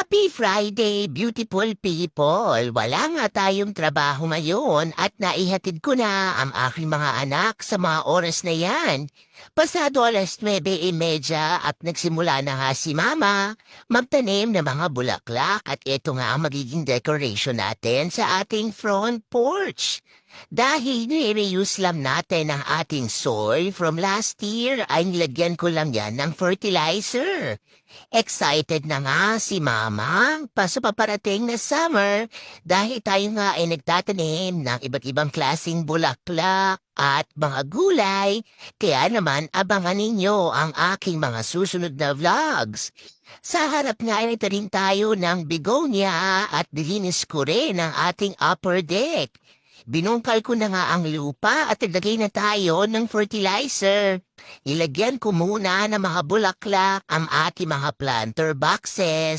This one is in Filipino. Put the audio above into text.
Happy Friday, beautiful people! Wala nga tayong trabaho ngayon at naihatid ko na ang aking mga anak sa mga oras na yan. Pasado 9:30 at nagsimula na nga si Mama magtanim ng mga bulaklak at ito nga ang magiging decoration natin sa ating front porch. Dahil nire-reuse lang natin ang ating soil from last year ay nilagyan ko lang yan ng fertilizer. Excited na nga si Mama pa sa paparating na summer dahil tayo nga ay nagtatanim ng iba't ibang klaseng bulaklak at mga gulay. Kaya naman abangan ninyo ang aking mga susunod na vlogs. Sa harap nga ay rin tayo ng begonia at dilinis ko rin ang ating upper deck. Binungkal ko na nga ang lupa at naglagay na tayo ng fertilizer. Ilagyan ko muna ng mga bulaklak ang ating mga planter boxes.